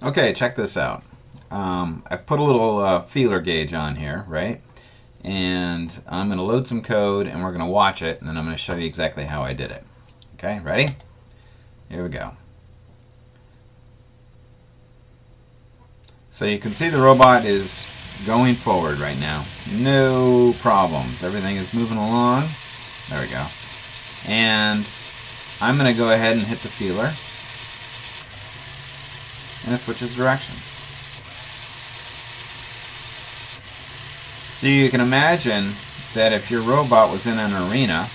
Okay, check this out. I've put a little feeler gauge on here, right? And I'm going to load some code and we're going to watch it, and then I'm going to show you exactly how I did it. Okay, ready? Here we go. So you can see the robot is going forward right now. No problems. Everything is moving along. There we go. And I'm going to go ahead and hit the feeler. And it switches directions. So you can imagine that if your robot was in an arena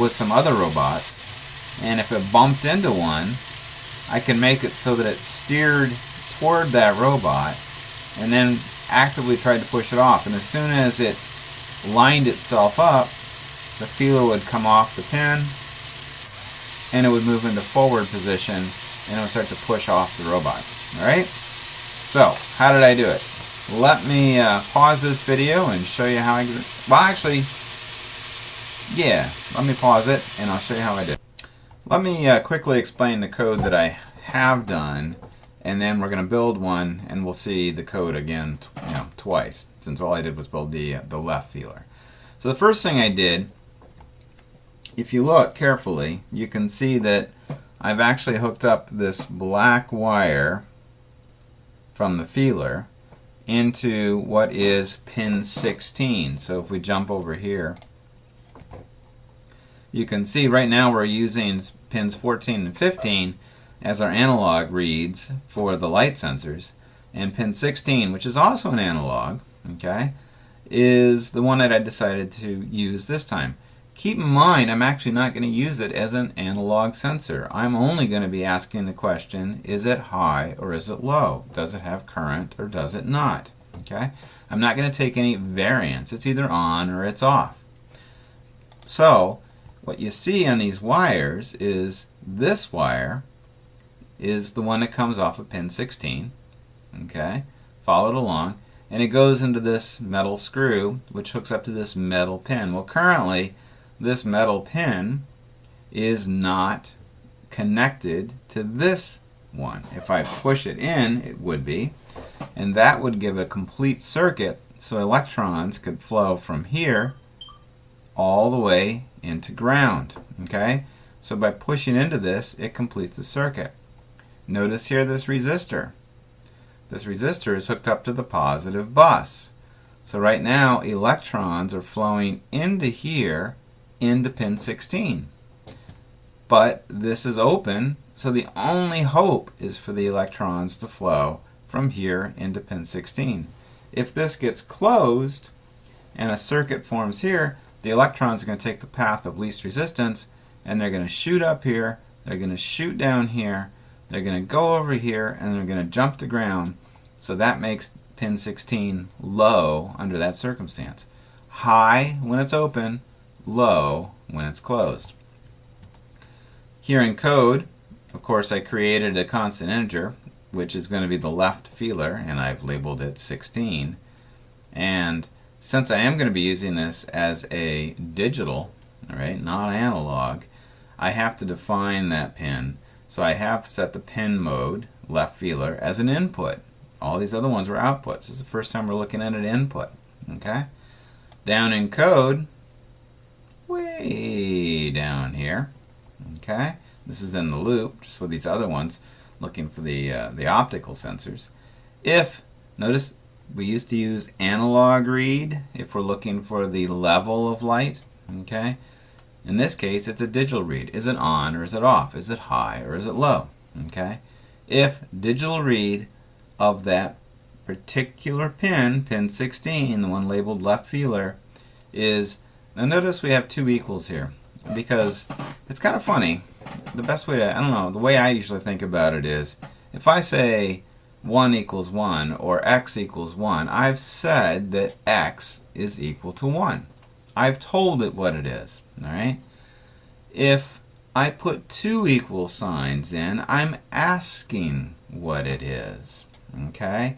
with some other robots, and if it bumped into one, I can make it so that it steered toward that robot and then actively tried to push it off. And as soon as it lined itself up, the feeler would come off the pin and it would move into forward position and it would start to push off the robot. Alright? So, how did I do it? Let me pause this video and show you how I did it. Well, actually, yeah, let me pause it and I'll show you how I did it. Let me quickly explain the code that I have done, and then we're going to build one and we'll see the code again twice, since all I did was build the left feeler. So the first thing I did, if you look carefully, you can see that I've actually hooked up this black wire from the feeler into what is pin 16. So if we jump over here, you can see right now we're using pins 14 and 15 as our analog reads for the light sensors, and pin 16, which is also an analog, okay, is the one that I decided to use this time. Keep in mind, I'm actually not going to use it as an analog sensor. I'm only going to be asking the question, is it high or is it low? Does it have current or does it not? Okay? I'm not going to take any variance. It's either on or it's off. So, what you see on these wires is this wire is the one that comes off of pin 16. Okay? Follow it along. And it goes into this metal screw, which hooks up to this metal pin. Well, currently, this metal pin is not connected to this one. If I push it in, it would be, and that would give a complete circuit so electrons could flow from here all the way into ground. Okay? So by pushing into this, it completes the circuit. Notice here this resistor. This resistor is hooked up to the positive bus. So right now, electrons are flowing into here, into pin 16. But this is open, so the only hope is for the electrons to flow from here into pin 16. If this gets closed and a circuit forms here, the electrons are going to take the path of least resistance and they're going to shoot up here, they're going to shoot down here, they're going to go over here, and they're going to jump to ground. So that makes pin 16 low under that circumstance. High when it's open, low when it's closed. Here in code, of course, I created a constant integer, which is going to be the left feeler, and I've labeled it 16. And since I am going to be using this as a digital, all right, not analog, I have to define that pin. So I have set the pin mode, left feeler, as an input. All these other ones were outputs. This is the first time we're looking at an input. Okay? Down in code, way down here, okay, this is in the loop, just with these other ones, looking for the optical sensors. If, notice, we used to use analog read if we're looking for the level of light, okay? In this case, it's a digital read. Is it on or is it off? Is it high or is it low? Okay? If digital read of that particular pin, pin 16, the one labeled left feeler, is, now notice we have two equals here, because it's kind of funny. The best way to, I don't know, the way I usually think about it is, if I say 1 equals 1 or x equals 1, I've said that x is equal to 1. I've told it what it is. Alright? If I put two equal signs in, I'm asking what it is. Okay?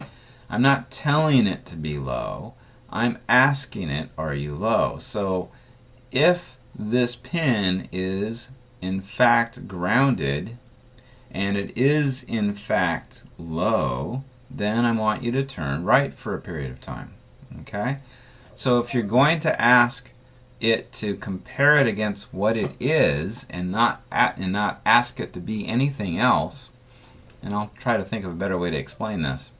I'm not telling it to be low. I'm asking it, are you low? So if this pin is in fact grounded and it is in fact low, then I want you to turn right for a period of time. Okay? So if you're going to ask it to compare it against what it is and not ask it to be anything else, and I'll try to think of a better way to explain this,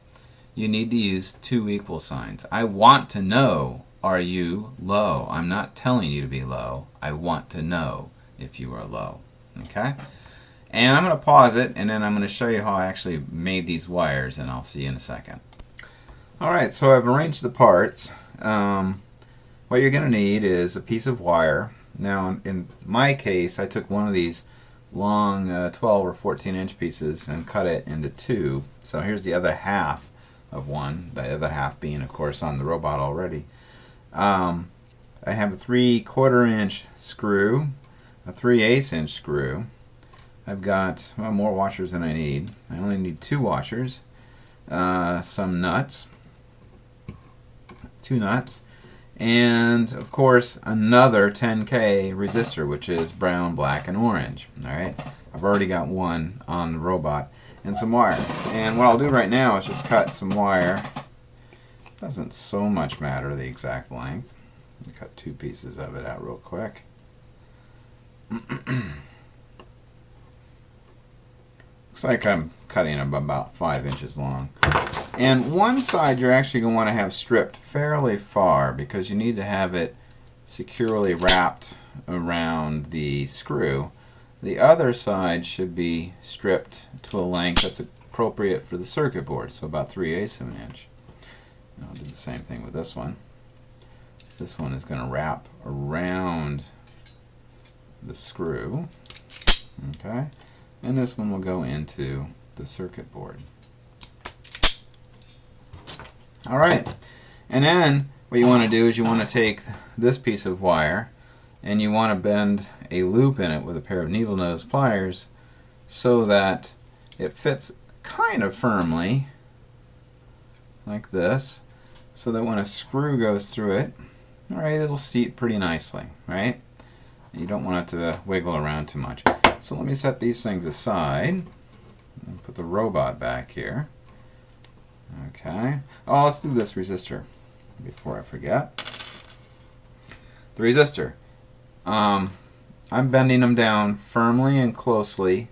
you need to use two equal signs. I want to know, are you low? I'm not telling you to be low. I want to know if you are low. Okay? And I'm going to pause it, and then I'm going to show you how I actually made these wires, and I'll see you in a second. Alright, so I've arranged the parts. What you're going to need is a piece of wire. Now, in my case, I took one of these long 12 or 14 inch pieces and cut it into two. So here's the other half of one, the other half being, of course, on the robot already. I have a 3/4 inch screw, a 3/8 inch screw. I've got more washers than I need. I only need 2 washers, some nuts, 2 nuts, and of course another 10K resistor, which is brown, black, and orange. Alright, I've already got one on the robot, and some wire. And what I'll do right now is just cut some wire. Doesn't so much matter the exact length. Let me cut 2 pieces of it out real quick. Looks like I'm cutting them about 5 inches long. And one side you're actually going to want to have stripped fairly far because you need to have it securely wrapped around the screw. The other side should be stripped to a length that's appropriate for the circuit board, so about 3/8 of an inch. I'll do the same thing with this one. This one is going to wrap around the screw. Okay. And this one will go into the circuit board. Alright, and then what you want to do is you want to take this piece of wire and you want to bend a loop in it with a pair of needle nose pliers so that it fits kind of firmly like this, so that when a screw goes through it, alright, it'll seat pretty nicely, right? You don't want it to wiggle around too much. So let me set these things aside and put the robot back here. Okay. Oh, let's do this resistor before I forget. The resistor. I'm bending them down firmly and closely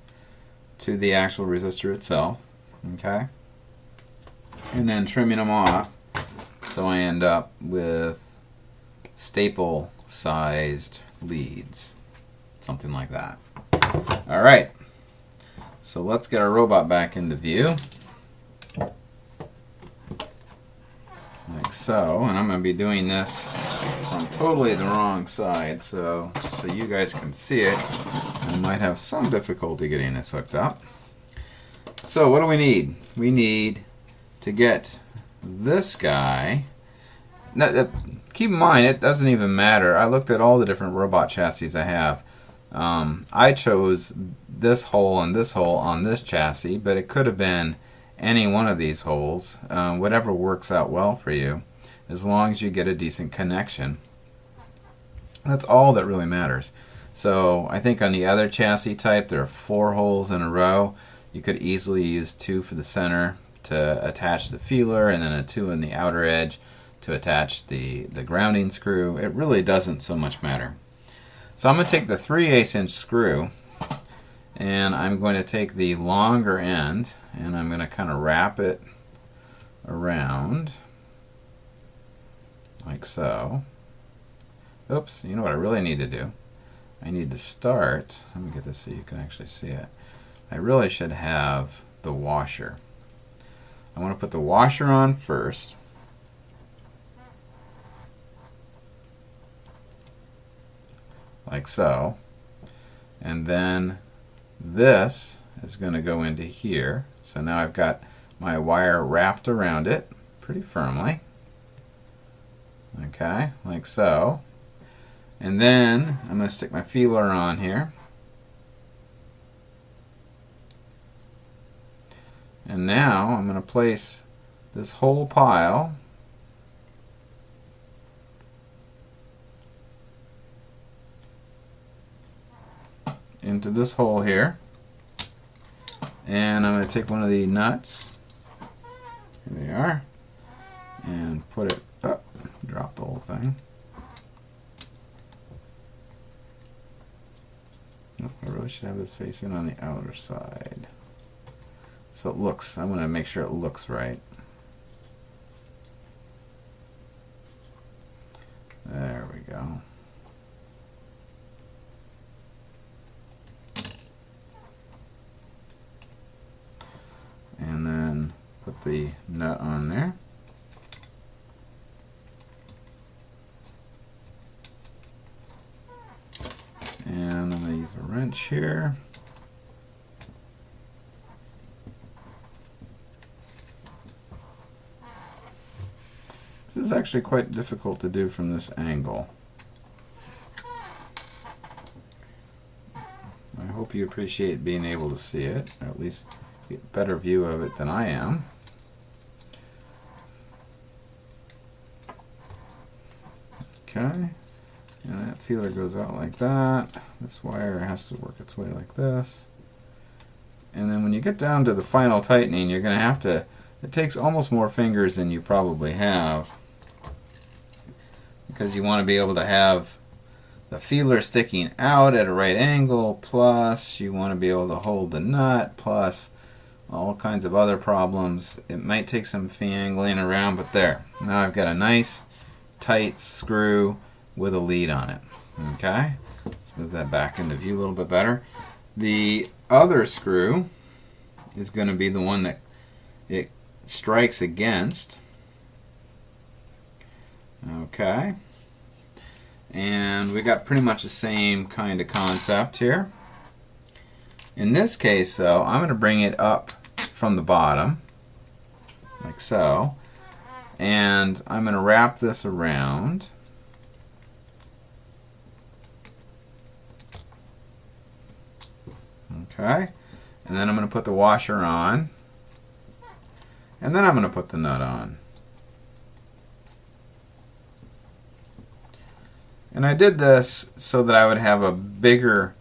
to the actual resistor itself. Okay. And then trimming them off so I end up with staple sized leads. Something like that. Alright, so let's get our robot back into view. Like so, and I'm going to be doing this from totally the wrong side, so just so you guys can see it, I might have some difficulty getting this hooked up. So what do we need? We need to get this guy. Now, keep in mind, it doesn't even matter. I looked at all the different robot chassis I have. I chose this hole and this hole on this chassis, but it could have been any one of these holes. Whatever works out well for you, as long as you get a decent connection. That's all that really matters. So I think on the other chassis type there are 4 holes in a row. You could easily use 2 for the center to attach the feeler, and then a 2 in the outer edge to attach the grounding screw. It really doesn't so much matter. So I'm going to take the 3/8 inch screw and I'm going to take the longer end and I'm going to kind of wrap it around like so. Oops, you know what I really need to do? I need to start, let me get this so you can actually see it. I really should have the washer. I want to put the washer on first. Like so, and then this is going to go into here. So now I've got my wire wrapped around it pretty firmly, okay, like so, and then I'm going to stick my feeler on here, and now I'm going to place this whole pile into this hole here, And I'm going to take one of the nuts. Here they are. And put it up. Drop the whole thing. Oh, I really should have this facing on the outer side. So it looks, I'm going to make sure it looks right. There we go. And then put the nut on there. And I'm going to use a wrench here. This is actually quite difficult to do from this angle. I hope you appreciate being able to see it, or at least get a better view of it than I am. Okay, and that feeler goes out like that. This wire has to work its way like this. And then when you get down to the final tightening, you're going to have to, it takes almost more fingers than you probably have, because you want to be able to have the feeler sticking out at a right angle, plus you want to be able to hold the nut, plus all kinds of other problems. It might take some fingering around, but there. Now I've got a nice tight screw with a lead on it. Okay, let's move that back into view a little bit better. The other screw is going to be the one that it strikes against. Okay, and we got pretty much the same kind of concept here. In this case, though, I'm going to bring it up from the bottom, like so, and I'm going to wrap this around. Okay, and then I'm going to put the washer on, and then I'm going to put the nut on. And I did this so that I would have a bigger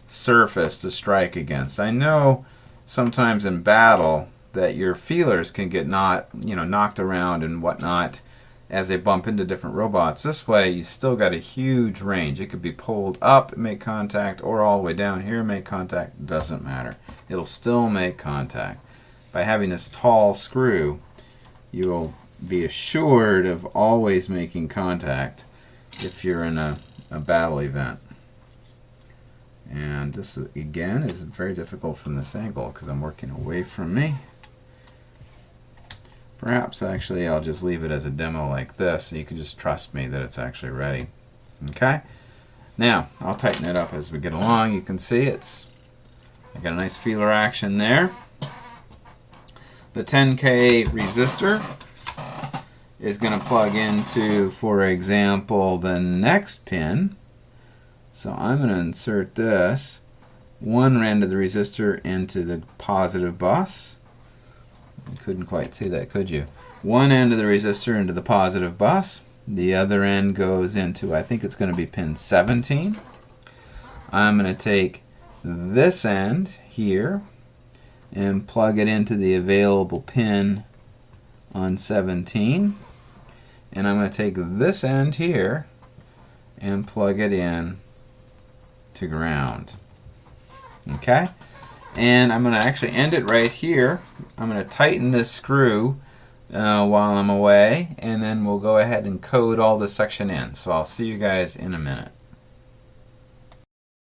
surface to strike against. I know sometimes in battle that your feelers can get knocked around and whatnot as they bump into different robots. This way you still got a huge range. It could be pulled up and make contact, or all the way down here and make contact. Doesn't matter. It'll still make contact. By having this tall screw, you'll be assured of always making contact if you're in a battle event. And this, again, is very difficult from this angle because I'm working away from me. Perhaps actually I'll just leave it as a demo like this so you can just trust me that it's actually ready. Okay? Now, I'll tighten it up as we get along. You can see I got a nice feeler action there. The 10K resistor is going to plug into, for example, the next pin. So I'm going to insert this one end of the resistor into the positive bus. You couldn't quite see that, could you? One end of the resistor into the positive bus. The other end goes into, I think it's going to be pin 17. I'm going to take this end here and plug it into the available pin on 17. And I'm going to take this end here and plug it in to ground. Okay? And I'm going to actually end it right here. I'm going to tighten this screw while I'm away, and then we'll go ahead and code all this section in. So I'll see you guys in a minute.